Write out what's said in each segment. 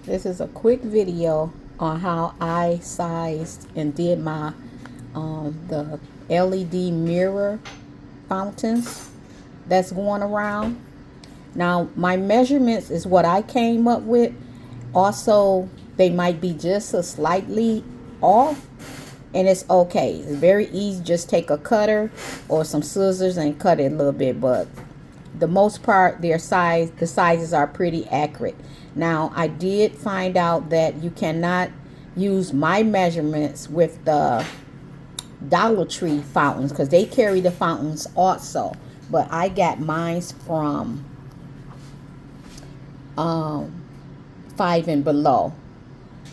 This is a quick video on how I sized and did my the LED mirror fountains that's going around. Now my measurements is what I came up with. Also, they might be just a slightly off, and it's okay. It's very easy. Just take a cutter or some scissors and cut it a little bit, but the most part the sizes are pretty accurate. Now I did find out that you cannot use my measurements with the Dollar Tree fountains because they carry the fountains also, but I got mine's from 5 and below,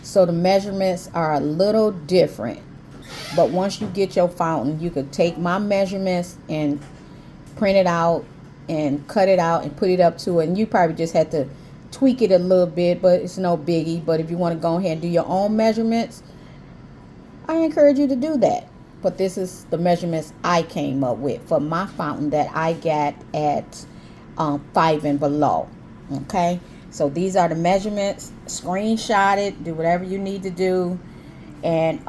so the measurements are a little different. But once you get your fountain, you could take my measurements and print it out and cut it out and put it up to it, and you probably just have to tweak it a little bit, but it's no biggie. But if you want to go ahead and do your own measurements, I encourage you to do that. But this is the measurements I came up with for my fountain that I got at 5 and below. Okay, so these are the measurements. Screenshot it, do whatever you need to do, and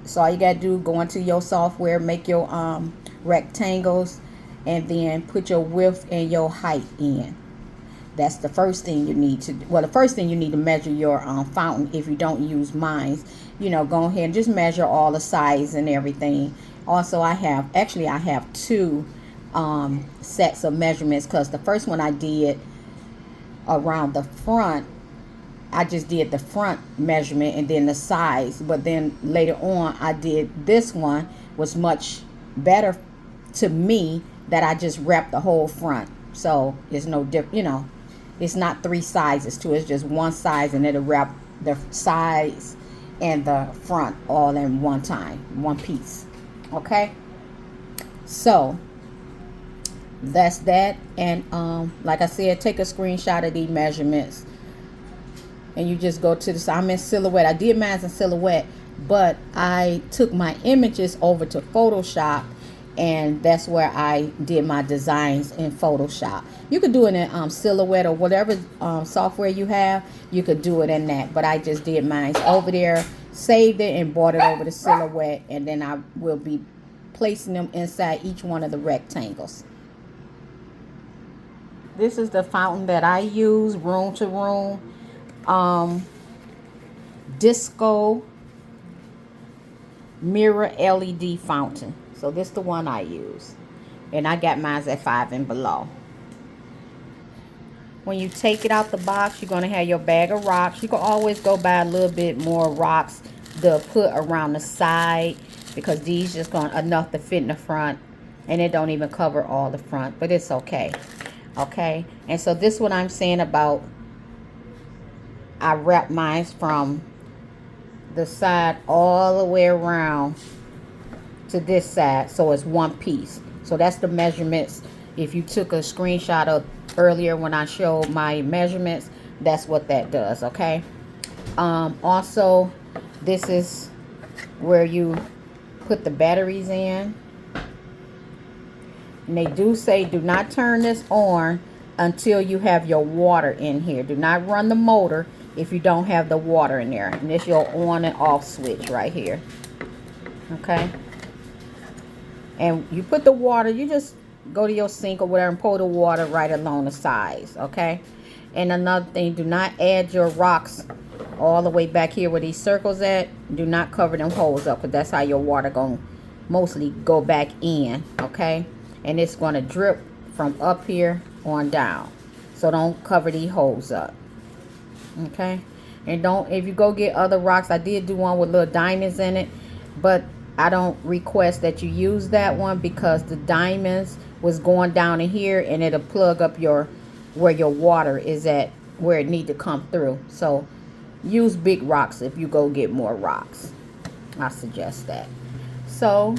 so all you gotta do, go into your software, make your rectangles, and then put your width and your height in. That's the first thing you need to do. Well, the first thing you need to measure your fountain. If you don't use mine, go ahead and just measure all the size and everything. Also, I have two sets of measurements, because the first one I did around the front, I just did the front measurement and then the size. But then later on, I did this one, was much better to me, that I just wrapped the whole front. So it's no different, it's not three sizes too. It's just one size, and it'll wrap the sides and the front all in one time, one piece. Okay, so that's that. And like I said, take a screenshot of these measurements, and you just go to I'm in Silhouette. I did mine in Silhouette, but I took my images over to Photoshop, and that's where I did my designs in Photoshop. You could do it in Silhouette or whatever software you have. You could do it in that, but I just did mine over there, saved it, and brought it over to Silhouette, and then I will be placing them inside each one of the rectangles. This is the fountain that I use, room to room, disco mirror LED fountain. So this is the one I use, and I got mine at 5 and below. When you take it out the box, you're going to have your bag of rocks. You can always go buy a little bit more rocks to put around the side, because these just going enough to fit in the front, and it don't even cover all the front, but it's okay. Okay, and so this is what I'm saying about, I wrap mine from the side all the way around to this side, so it's one piece. So that's the measurements. If you took a screenshot of earlier when I showed my measurements, that's what that does. Okay, also, this is where you put the batteries in, and they do say do not turn this on until you have your water in here. Do not run the motor if you don't have the water in there, and this your on and off switch right here. Okay, and you put the water, you just go to your sink or whatever and pour the water right along the sides. Okay, and another thing, do not add your rocks all the way back here where these circles at. Do not cover them holes up, because that's how your water gonna mostly go back in. Okay, and it's going to drip from up here on down, so don't cover these holes up. Okay, and don't, if you go get other rocks, I did do one with little diamonds in it, but I don't request that you use that one, because the diamonds was going down in here, and it'll plug up where your water is at, where it need to come through. So use big rocks if you go get more rocks. I suggest that. So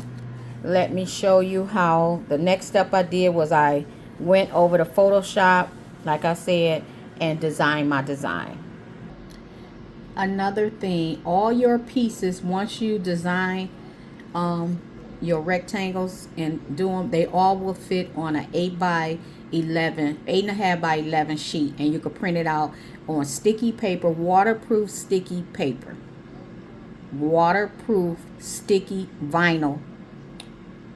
let me show you how the next step I did was I went over to Photoshop, like I said, and designed my design. Another thing, all your pieces, once you design your rectangles and do them, they all will fit on an 8 by 11, 8.5 by 11 sheet, and you can print it out on sticky paper, waterproof sticky paper, waterproof sticky vinyl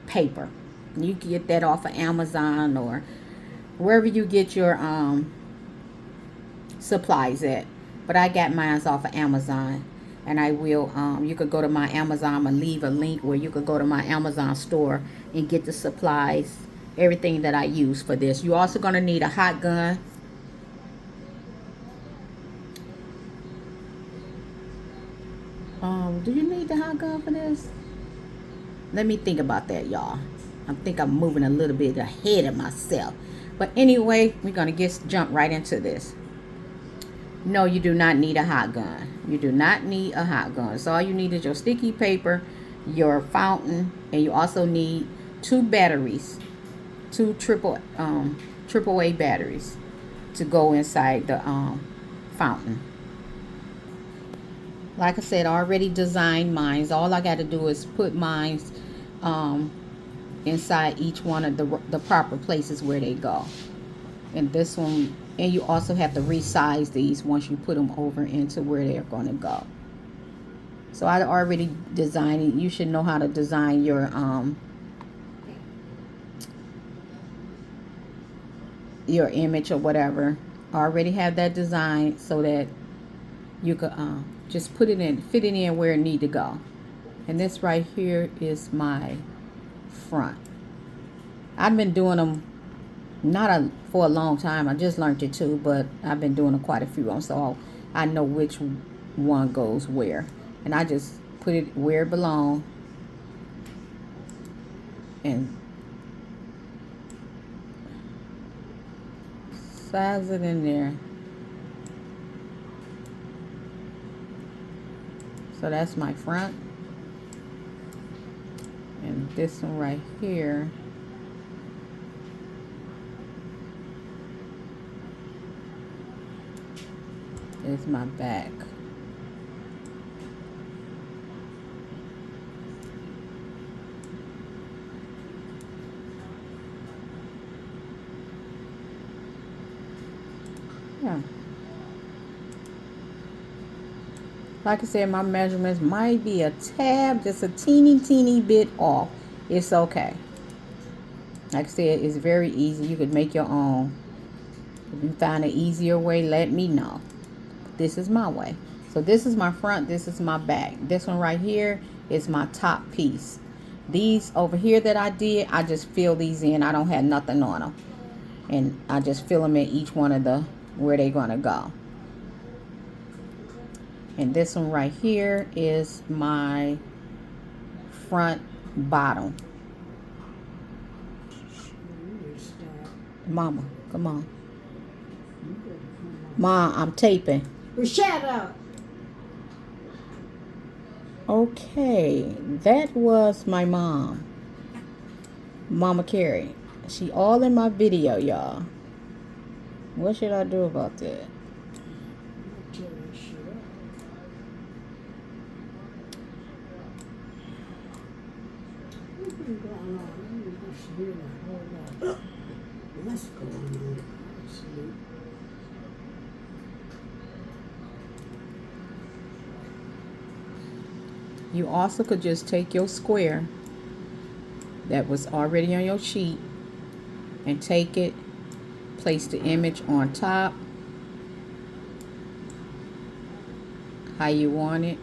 paper. You can get that off of Amazon or wherever you get your supplies at. But I got mine off of Amazon, and I will you could go to my Amazon. I'm gonna leave a link where you could go to my Amazon store and get the supplies, everything that I use for this. You're also gonna need a hot gun. Do you need the hot gun for this? Let me think about that, y'all. I think I'm moving a little bit ahead of myself. But anyway, we're going to jump right into this. No, you do not need a hot gun. You do not need a hot gun. So all you need is your sticky paper, your fountain, and you also need 2 batteries, 2 AAA batteries to go inside the fountain. Like I said, I already designed mine. All I got to do is put mine inside each one of the proper places where they go. And this one, and you also have to resize these once you put them over into where they're going to go. So I already designed it. You should know how to design your image or whatever. I already have that designed so that you could just put it in, fit it in where it need to go. And this right here is my front. I've been doing them for a long time. I just learned it too, but I've been doing quite a few of them, so I know which one goes where. And I just put it where it belongs and size it in there. So that's my front. And this one right here is my back. Yeah. Like I said, my measurements might be a tad, just a teeny bit off. It's okay. Like I said, it's very easy. You could make your own. If you find an easier way, let me know. This is my way. So this is my front, this is my back. This one right here is my top piece. These over here that I did, I just fill these in. I don't have nothing on them. And I just fill them in each one of the where they're going to go. And this one right here is my front bottom. Mama, come on. Mom, I'm taping. Well, shut up. Okay, that was my mom. Mama Carrie. She all in my video, y'all. What should I do about that? What's going on? You also could just take your square that was already on your sheet and take it, place the image on top how you want it,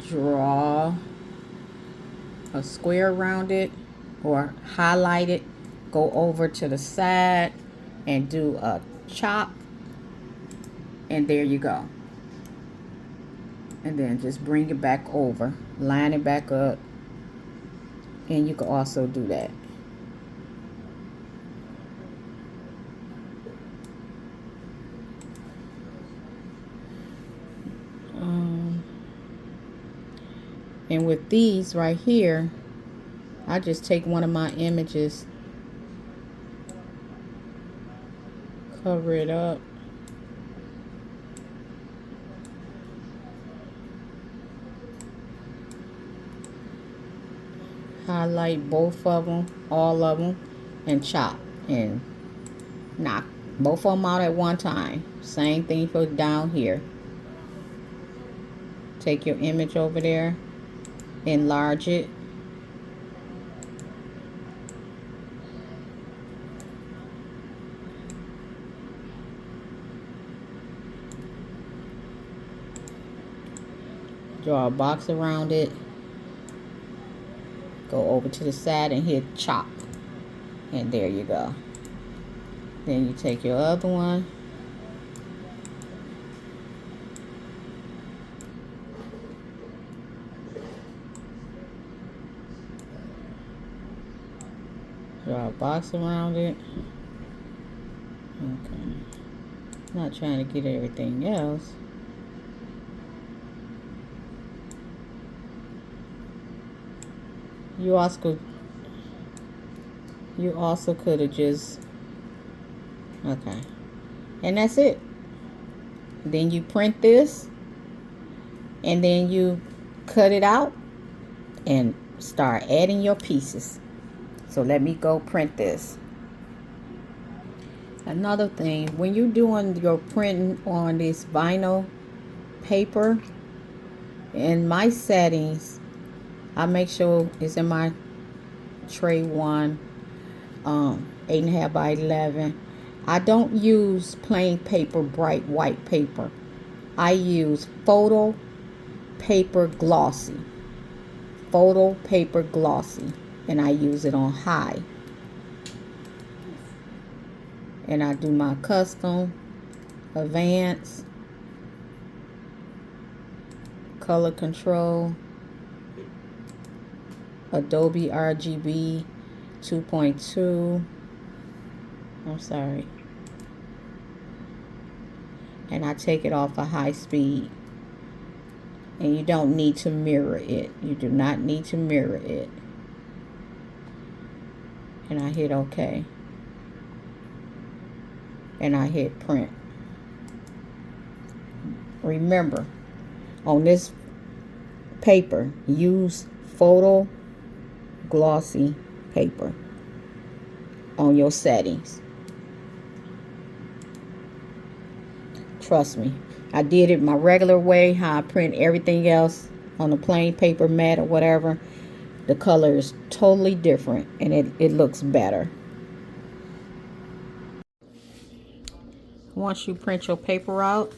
draw a square around it or highlight it, go over to the side and do a chop, and there you go. And then just bring it back over, line it back up, and you can also do that. And with these right here, I just take one of my images, cover it up, highlight both of them, all of them, and chop and knock both of them out at one time. Same thing for down here. Take your image over there, enlarge it. Draw a box around it. Go over to the side and hit chop. And there you go. Then you take your other one. Draw a box around it. Okay. Not trying to get everything else. You also could have just, okay. And that's it. Then you print this and then you cut it out and start adding your pieces. So let me go print this. Another thing, when you're doing your printing on this vinyl paper, in my settings, I make sure it's in my tray 1, 8.5 by 11. I don't use plain paper, bright white paper. I use photo paper glossy. Photo paper glossy. And I use it on high. And I do my custom, advanced, color control, Adobe RGB 2.2. I'm sorry. And I take it off a high speed. And you don't need to mirror it. You do not need to mirror it. And I hit OK. And I hit print. Remember, on this paper, use photo glossy paper on your settings. Trust me, I did it my regular way, how I print everything else on a plain paper mat or whatever. The color is totally different and it looks better. Once you print your paper out,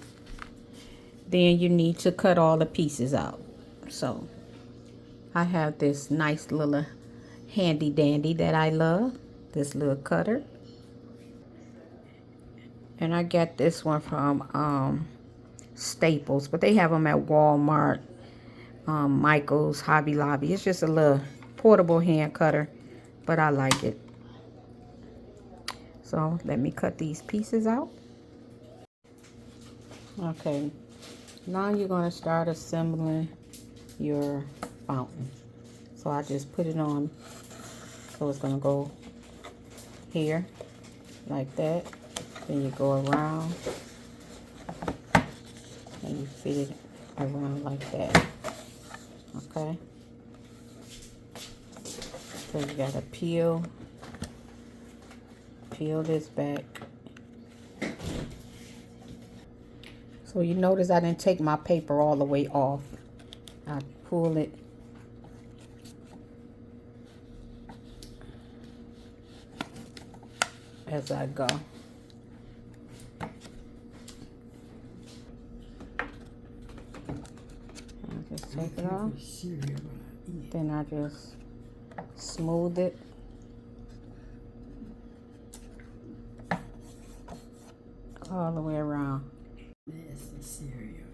then you need to cut all the pieces out. So I have this nice little handy dandy that I love, this little cutter. And I got this one from Staples, but they have them at Walmart, Michael's, Hobby Lobby. It's just a little portable hand cutter, but I like it. So let me cut these pieces out. Okay, now you're going to start assembling your fountain. So I just put it on, so it's going to go here like that. Then you go around and you fit it around like that. Okay, so you got to peel this back. So you notice I didn't take my paper all the way off. I pull it as I go. I just take it off. Then I just smooth it. All the way around. That's the cereal.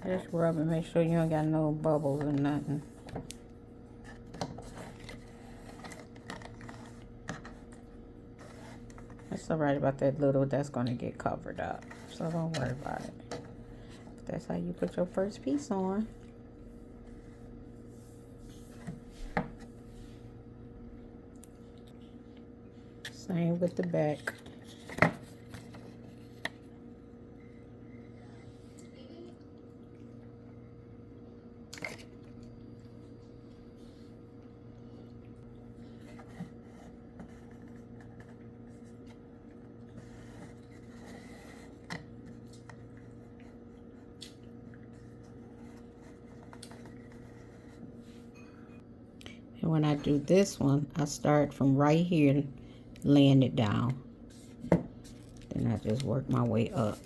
Just rub it, make sure you don't got no bubbles or nothing. It's alright about that little, that's going to get covered up. So don't worry about it. That's how you put your first piece on. Same with the back. And when I do this one, I start from right here, laying it down. Then I just work my way up.